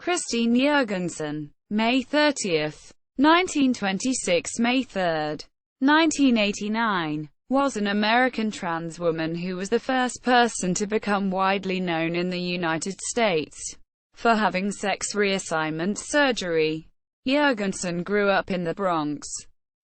Christine Jorgensen, May 30, 1926 – May 3, 1989, was an American trans woman who was the first person to become widely known in the United States for having sex reassignment surgery. Jorgensen grew up in the Bronx,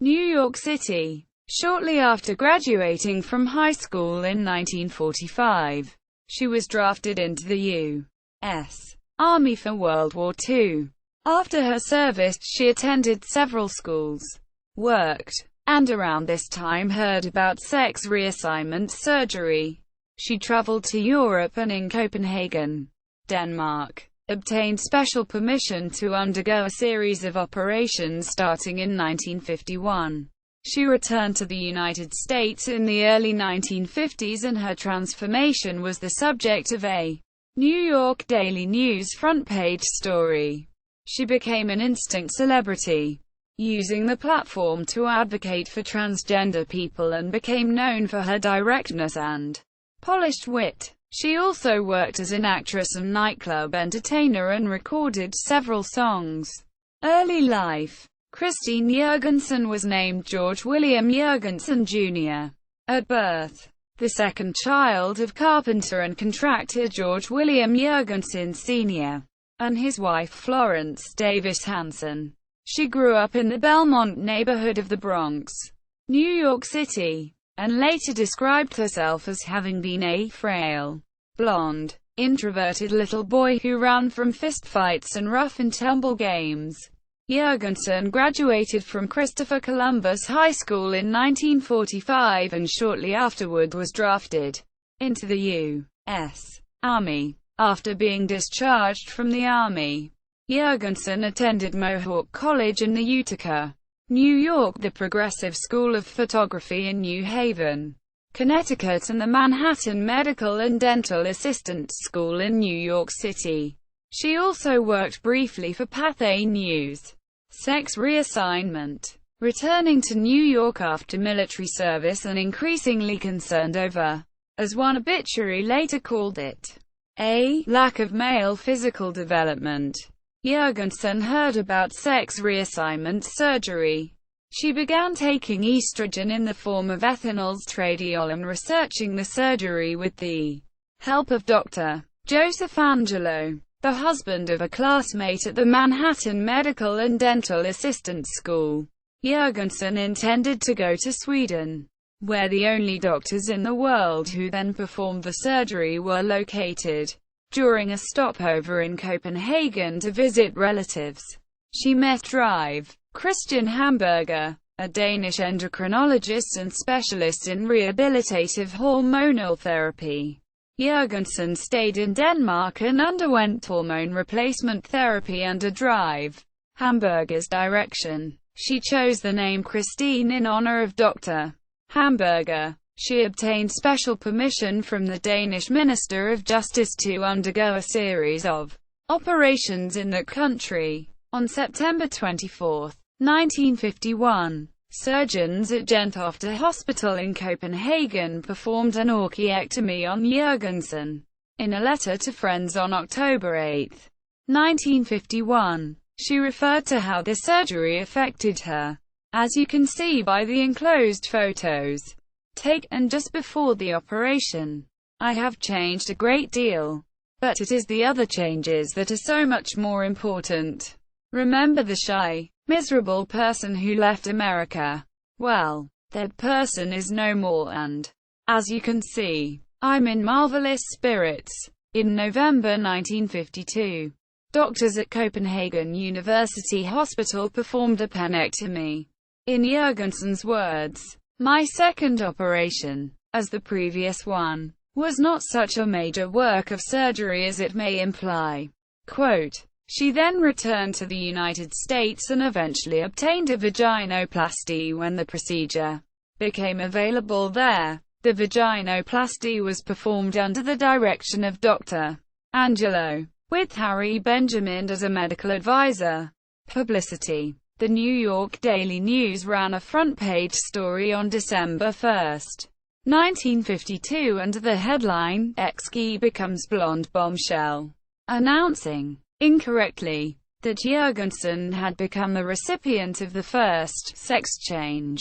New York City. Shortly after graduating from high school in 1945, she was drafted into the U.S. Army for World War II. After her service, she attended several schools, worked, and around this time heard about sex reassignment surgery. She traveled to Europe and in Copenhagen, Denmark, obtained special permission to undergo a series of operations starting in 1951. She returned to the United States in the early 1950s, and her transformation was the subject of a New York Daily News front-page story. She became an instant celebrity, using the platform to advocate for transgender people, and became known for her directness and polished wit. She also worked as an actress and nightclub entertainer and recorded several songs. Early life. Christine Jorgensen was named George William Jorgensen, Jr. at birth, the second child of carpenter and contractor George William Jorgensen Sr. and his wife Florence Davis Hansen. She grew up in the Belmont neighborhood of the Bronx, New York City, and later described herself as having been a frail, blonde, introverted little boy who ran from fistfights and rough-and-tumble games. Jorgensen graduated from Christopher Columbus High School in 1945 and shortly afterward was drafted into the U.S. Army. After being discharged from the Army, Jorgensen attended Mohawk College in the Utica, New York, the Progressive School of Photography in New Haven, Connecticut, and the Manhattan Medical and Dental Assistants School in New York City. She also worked briefly for Pathé News. Sex reassignment. Returning to New York after military service and increasingly concerned over, as one obituary later called it, a lack of male physical development, Jorgensen heard about sex reassignment surgery. She began taking estrogen in the form of ethinylestradiol and researching the surgery with the help of Dr. Joseph Angelo, the husband of a classmate at the Manhattan Medical and Dental Assistants School. Jorgensen intended to go to Sweden, where the only doctors in the world who then performed the surgery were located. During a stopover in Copenhagen to visit relatives, she met Christian Hamburger, a Danish endocrinologist and specialist in rehabilitative hormonal therapy. Jorgensen stayed in Denmark and underwent hormone replacement therapy under Hamburger's direction. She chose the name Christine in honor of Dr. Hamburger. She obtained special permission from the Danish Minister of Justice to undergo a series of operations in that country. On September 24, 1951, surgeons at Gentofte Hospital in Copenhagen performed an orchiectomy on Jorgensen. In a letter to friends on October 8, 1951, she referred to how this surgery affected her. As you can see by the enclosed photos taken just before the operation, I have changed a great deal. But it is the other changes that are so much more important. Remember the shy, miserable person who left America? Well, that person is no more, and, as you can see, I'm in marvelous spirits. In November 1952, doctors at Copenhagen University Hospital performed a penectomy. In Jorgensen's words, "My second operation, as the previous one, was not such a major work of surgery as it may imply." Quote, she then returned to the United States and eventually obtained a vaginoplasty when the procedure became available there. The vaginoplasty was performed under the direction of Dr. Angelo, with Harry Benjamin as a medical advisor. Publicity. The New York Daily News ran a front-page story on December 1, 1952 under the headline, "Ex-ski becomes blonde bombshell," announcing incorrectly, that Jorgensen had become the recipient of the first sex change.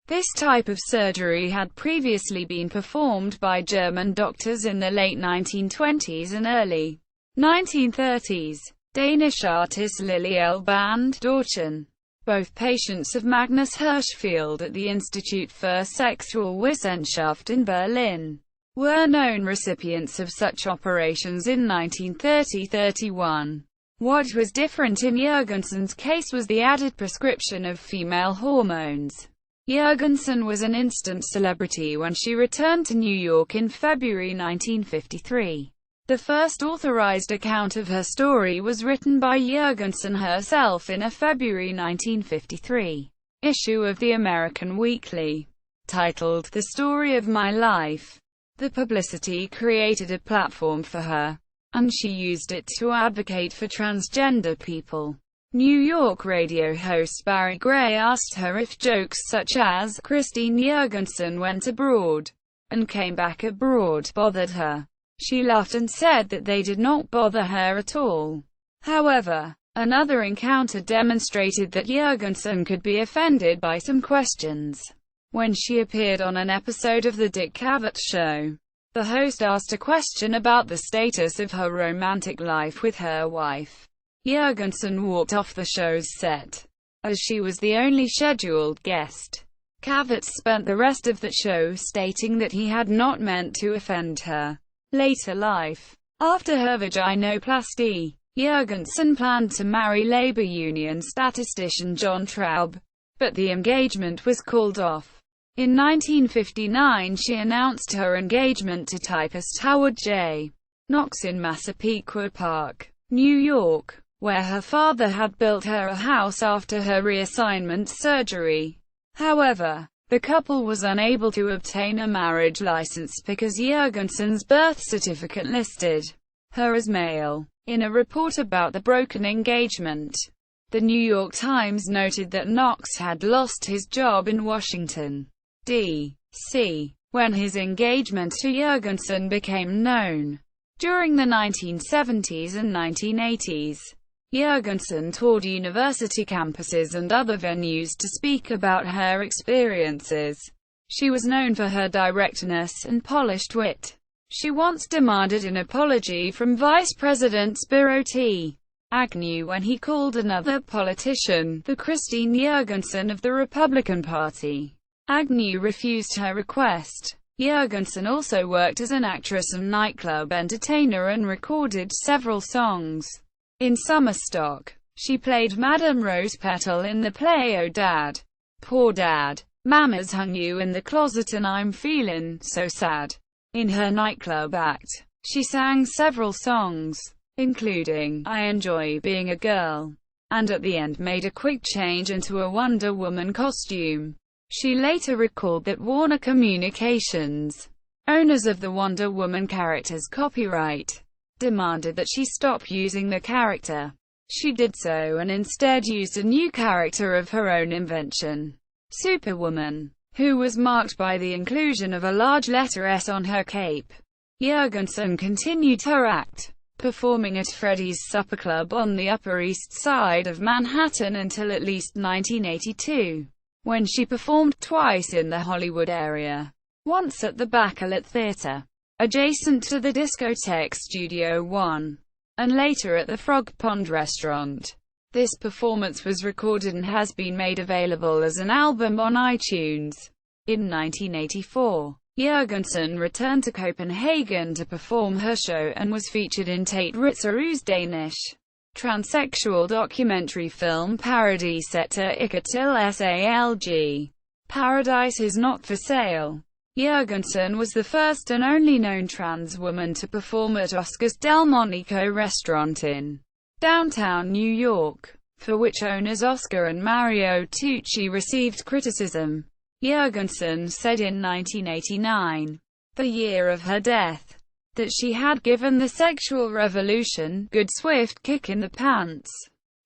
This type of surgery had previously been performed by German doctors in the late 1920s and early 1930s. Danish artist Lily Elband Dorchen, both patients of Magnus Hirschfeld at the Institute für Sexualwissenschaft in Berlin, were known recipients of such operations in 1930-31. What was different in Jorgensen's case was the added prescription of female hormones. Jorgensen was an instant celebrity when she returned to New York in February 1953. The first authorized account of her story was written by Jorgensen herself in a February 1953 issue of the American Weekly, titled "The Story of My Life." The publicity created a platform for her, and she used it to advocate for transgender people. New York radio host Barry Gray asked her if jokes such as "Christine Jorgensen went abroad and came back abroad" bothered her. She laughed and said that they did not bother her at all. However, another encounter demonstrated that Jorgensen could be offended by some questions. When she appeared on an episode of The Dick Cavett Show, the host asked a question about the status of her romantic life with her wife. Jorgensen walked off the show's set, as she was the only scheduled guest. Cavett spent the rest of the show stating that he had not meant to offend her. Later life. After her vaginoplasty, Jorgensen planned to marry labor union statistician John Traub, but the engagement was called off. In 1959 she announced her engagement to typist Howard J. Knox in Massapequa Park, New York, where her father had built her a house after her reassignment surgery. However, the couple was unable to obtain a marriage license because Jorgensen's birth certificate listed her as male. In a report about the broken engagement, the New York Times noted that Knox had lost his job in Washington, D.C., when his engagement to Jorgensen became known. During the 1970s and 1980s, Jorgensen toured university campuses and other venues to speak about her experiences. She was known for her directness and polished wit. She once demanded an apology from Vice President Spiro T. Agnew when he called another politician the Christine Jorgensen of the Republican Party. Agnew refused her request. Jorgensen also worked as an actress and nightclub entertainer and recorded several songs. In summer stock, she played Madame Rose Petal in the play Oh Dad, Poor Dad, Mama's Hung You in the Closet and I'm Feelin' So Sad. In her nightclub act, she sang several songs, including I Enjoy Being a Girl, and at the end made a quick change into a Wonder Woman costume. She later recalled that Warner Communications, owners of the Wonder Woman character's copyright, demanded that she stop using the character. She did so and instead used a new character of her own invention, Superwoman, who was marked by the inclusion of a large letter S on her cape. Jorgensen continued her act, performing at Freddy's Supper Club on the Upper East Side of Manhattan until at least 1982, when she performed twice in the Hollywood area, once at the Bacalat Theater, adjacent to the discotheque Studio One, and later at the Frog Pond restaurant. This performance was recorded and has been made available as an album on iTunes. In 1984, Jorgensen returned to Copenhagen to perform her show and was featured in Tate Ritzeru's Danish transsexual documentary film parody Sætter ikke til salg. Paradise is Not for Sale. Jorgensen was the first and only known trans woman to perform at Oscar's Delmonico restaurant in downtown New York, for which owners Oscar and Mario Tucci received criticism. Jorgensen said in 1989, the year of her death, that she had given the sexual revolution good swift kick in the pants.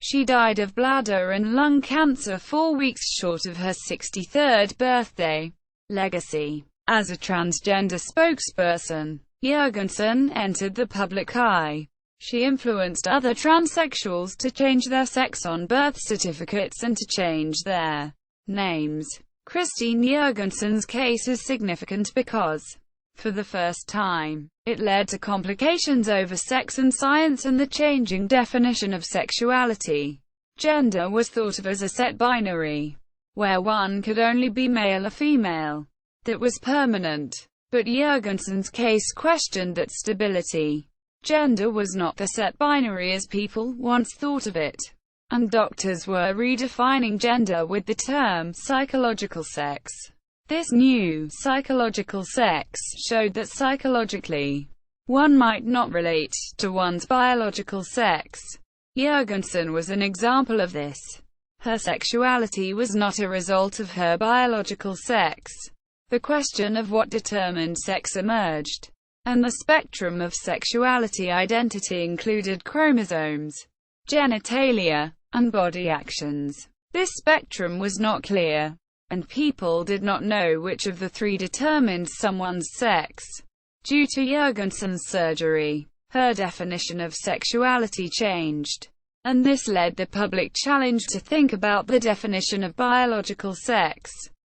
She died of bladder and lung cancer 4 weeks short of her 63rd birthday. Legacy. As a transgender spokesperson, Jorgensen entered the public eye. She influenced other transsexuals to change their sex on birth certificates and to change their names. Christine Jorgensen's case is significant because, for the first time, it led to complications over sex and science and the changing definition of sexuality. Gender was thought of as a set binary, where one could only be male or female. That was permanent. But Jorgensen's case questioned that stability. Gender was not the set binary as people once thought of it, and doctors were redefining gender with the term psychological sex. This new psychological sex showed that psychologically, one might not relate to one's biological sex. Jorgensen was an example of this. Her sexuality was not a result of her biological sex. The question of what determined sex emerged, and the spectrum of sexuality identity included chromosomes, genitalia, and body actions. This spectrum was not clear, and people did not know which of the three determined someone's sex. Due to Jorgensen's surgery, her definition of sexuality changed, and this led the public challenge to think about the definition of biological sex.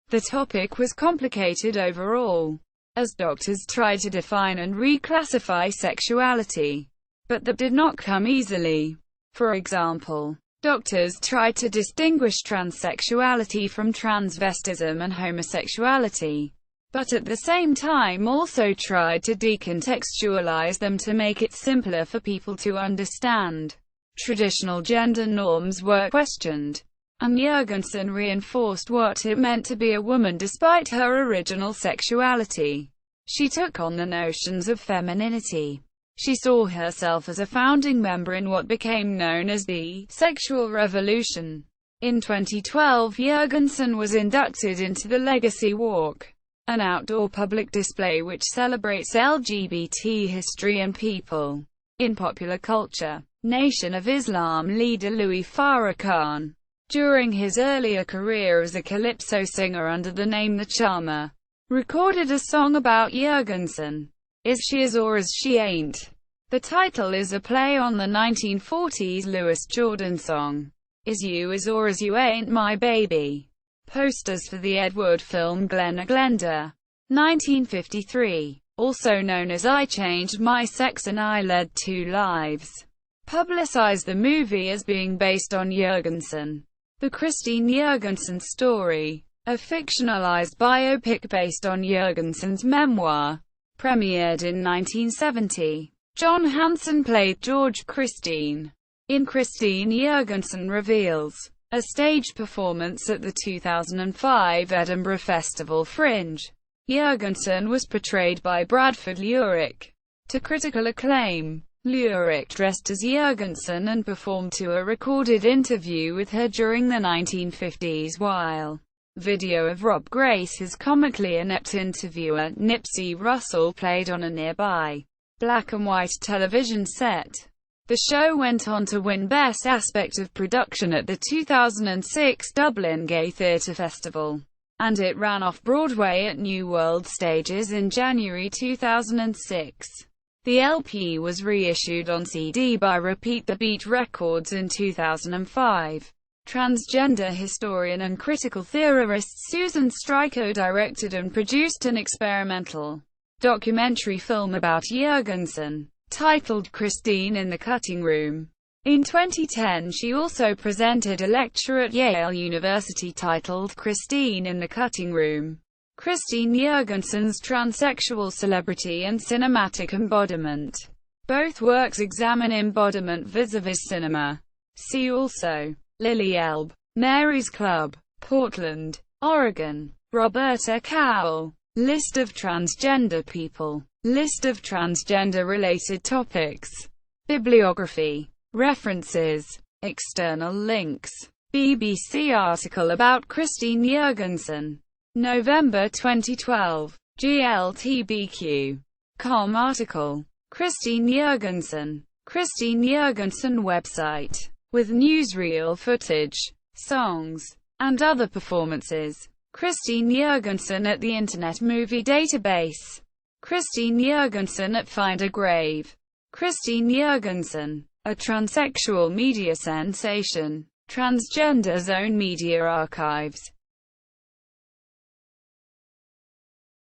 The topic was complicated overall, as doctors tried to define and reclassify sexuality, but that did not come easily. For example, doctors tried to distinguish transsexuality from transvestism and homosexuality, but at the same time also tried to decontextualize them to make it simpler for people to understand. Traditional gender norms were questioned, and Jorgensen reinforced what it meant to be a woman despite her original sexuality. She took on the notions of femininity. She saw herself as a founding member in what became known as the sexual revolution. In 2012, Jorgensen was inducted into the Legacy Walk, an outdoor public display which celebrates LGBT history and people. In popular culture, Nation of Islam leader Louis Farrakhan, during his earlier career as a calypso singer under the name The Charmer, recorded a song about Jorgensen, Is She Is or Is She Ain't. The title is a play on the 1940s Louis Jordan song, Is You Is or Is You Ain't My Baby. Posters for the Ed Wood film Glenna Glenda, 1953, also known as I Changed My Sex and I Led Two Lives, publicized the movie as being based on Jorgensen. The Christine Jorgensen Story, a fictionalized biopic based on Jorgensen's memoir, premiered in 1970. John Hanson played George Christine in Christine Jorgensen Reveals, a stage performance at the 2005 Edinburgh Festival Fringe. Jorgensen was portrayed by Bradford Leurick to critical acclaim. Leurick dressed as Jorgensen and performed to a recorded interview with her during the 1950s while video of Rob Grace, his comically inept interviewer, Nipsey Russell, played on a nearby black and white television set. The show went on to win Best Aspect of Production at the 2006 Dublin Gay Theatre Festival, and it ran off-Broadway at New World Stages in January 2006. The LP was reissued on CD by Repeat the Beat Records in 2005. Transgender historian and critical theorist Susan Stryko directed and produced an experimental documentary film about Jorgensen, titled Christine in the Cutting Room. In 2010 she also presented a lecture at Yale University titled Christine in the Cutting Room. Christine Jorgensen's Transsexual Celebrity and Cinematic Embodiment. Both works examine embodiment vis-a-vis cinema. See also Lily Elb, Mary's Club, Portland, Oregon. Roberta Cowell. List of transgender people. List of transgender-related topics. Bibliography. References. External links. BBC article about Christine Jorgensen. November 2012. GLTBQ.com article. Christine Jorgensen. Christine Jorgensen website, with newsreel footage, songs, and other performances. Christine Jorgensen at the Internet Movie Database. Christine Jorgensen at Find a Grave. Christine Jorgensen, a transsexual media sensation. Transgender Zone Media Archives.